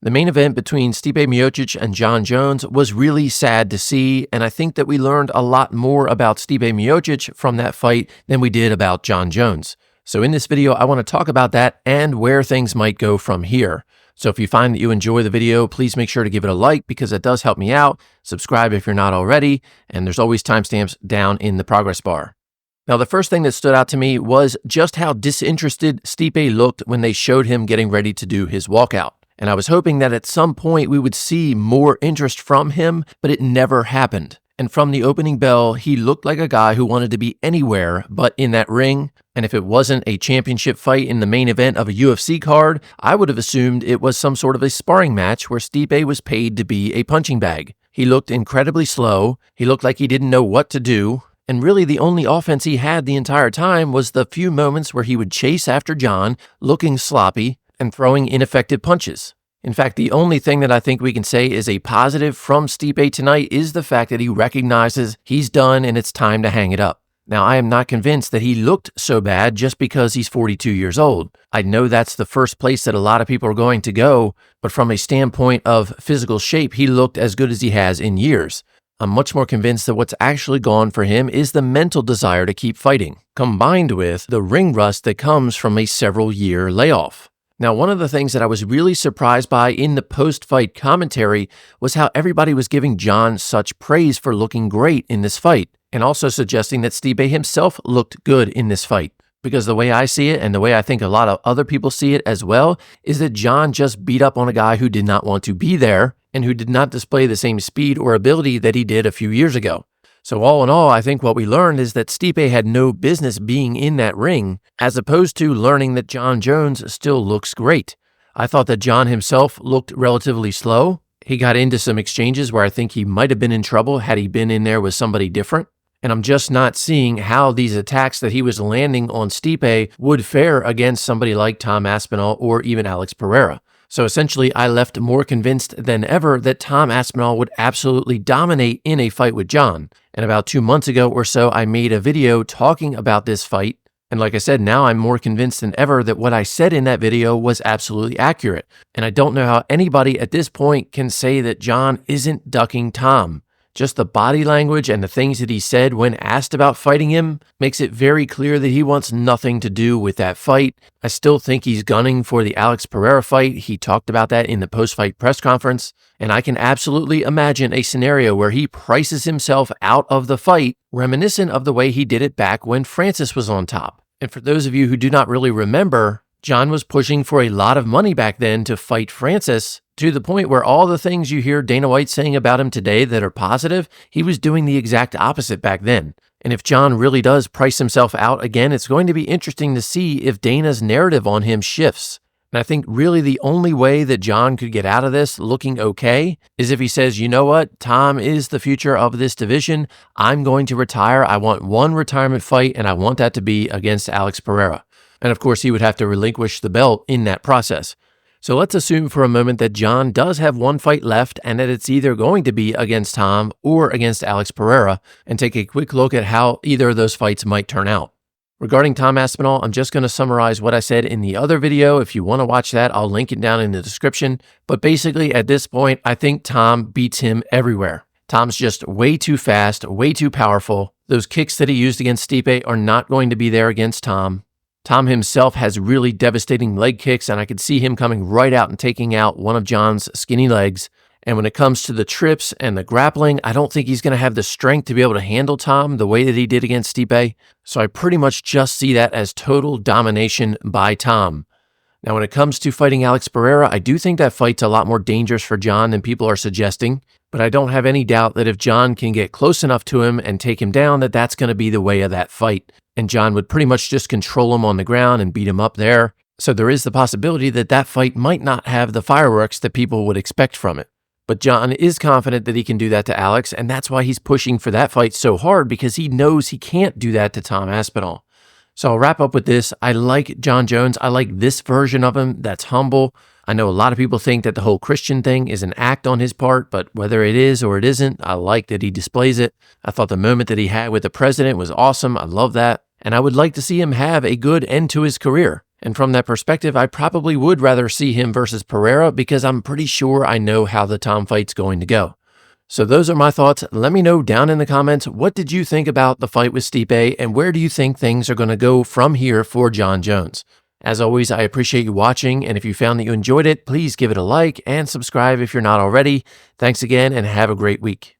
The main event between Stipe Miocic and Jon Jones was really sad to see, and I think that we learned a lot more about Stipe Miocic from that fight than we did about Jon Jones. So in this video, I want to talk about that and where things might go from here. So if you find that you enjoy the video, please make sure to give it a like because it does help me out. Subscribe if you're not already, and there's always timestamps down in the progress bar. Now, the first thing that stood out to me was just how disinterested Stipe looked when they showed him getting ready to do his walkout. And I was hoping that at some point we would see more interest from him, but it never happened. And from the opening bell, he looked like a guy who wanted to be anywhere but in that ring. And if it wasn't a championship fight in the main event of a UFC card, I would have assumed it was some sort of a sparring match where Stipe was paid to be a punching bag. He looked incredibly slow. He looked like he didn't know what to do. And really the only offense he had the entire time was the few moments where he would chase after Jon, looking sloppy, and throwing ineffective punches. In fact, the only thing that I think we can say is a positive from Stipe tonight is the fact that he recognizes he's done and it's time to hang it up. Now, I am not convinced that he looked so bad just because he's 42 years old. I know that's the first place that a lot of people are going to go, but from a standpoint of physical shape, he looked as good as he has in years. I'm much more convinced that what's actually gone for him is the mental desire to keep fighting, combined with the ring rust that comes from a several-year layoff. Now, one of the things that I was really surprised by in the post-fight commentary was how everybody was giving Jon such praise for looking great in this fight, and also suggesting that Stipe himself looked good in this fight. Because the way I see it, and the way I think a lot of other people see it as well, is that Jon just beat up on a guy who did not want to be there, and who did not display the same speed or ability that he did a few years ago. So all in all, I think what we learned is that Stipe had no business being in that ring, as opposed to learning that Jon Jones still looks great. I thought that Jon himself looked relatively slow. He got into some exchanges where I think he might have been in trouble had he been in there with somebody different. And I'm just not seeing how these attacks that he was landing on Stipe would fare against somebody like Tom Aspinall or even Alex Pereira. So essentially, I left more convinced than ever that Tom Aspinall would absolutely dominate in a fight with Jon. And about 2 months ago or so, I made a video talking about this fight. And like I said, now I'm more convinced than ever that what I said in that video was absolutely accurate. And I don't know how anybody at this point can say that Jon isn't ducking Tom. Just the body language and the things that he said when asked about fighting him makes it very clear that he wants nothing to do with that fight. I still think he's gunning for the Alex Pereira fight. He talked about that in the post-fight press conference. And I can absolutely imagine a scenario where he prices himself out of the fight, reminiscent of the way he did it back when Francis was on top. And for those of you who do not really remember, Jon was pushing for a lot of money back then to fight Francis, to the point where all the things you hear Dana White saying about him today that are positive, he was doing the exact opposite back then. And if Jon really does price himself out again, it's going to be interesting to see if Dana's narrative on him shifts. And I think really the only way that Jon could get out of this looking okay is if he says, you know what, Tom is the future of this division. I'm going to retire. I want one retirement fight, and I want that to be against Alex Pereira. And of course, he would have to relinquish the belt in that process. So let's assume for a moment that Jon does have one fight left and that it's either going to be against Tom or against Alex Pereira, and take a quick look at how either of those fights might turn out. Regarding Tom Aspinall, I'm just going to summarize what I said in the other video. If you want to watch that, I'll link it down in the description. But basically, at this point, I think Tom beats him everywhere. Tom's just way too fast, way too powerful. Those kicks that he used against Stipe are not going to be there against Tom. Tom himself has really devastating leg kicks, and I could see him coming right out and taking out one of Jon's skinny legs. And when it comes to the trips and the grappling, I don't think he's going to have the strength to be able to handle Tom the way that he did against Stipe. So I pretty much just see that as total domination by Tom. Now, when it comes to fighting Alex Pereira, I do think that fight's a lot more dangerous for Jon than people are suggesting. But I don't have any doubt that if Jon can get close enough to him and take him down, that that's going to be the way of that fight. And Jon would pretty much just control him on the ground and beat him up there. So there is the possibility that that fight might not have the fireworks that people would expect from it. But Jon is confident that he can do that to Alex, and that's why he's pushing for that fight so hard, because he knows he can't do that to Tom Aspinall. So I'll wrap up with this. I like Jon Jones. I like this version of him that's humble. I know a lot of people think that the whole Christian thing is an act on his part, but whether it is or it isn't, I like that he displays it. I thought the moment that he had with the president was awesome. I love that. And I would like to see him have a good end to his career. And from that perspective, I probably would rather see him versus Pereira because I'm pretty sure I know how the Tom fight's going to go. So those are my thoughts. Let me know down in the comments, what did you think about the fight with Stipe, and where do you think things are going to go from here for Jon Jones? As always, I appreciate you watching, and if you found that you enjoyed it, please give it a like and subscribe if you're not already. Thanks again, and have a great week.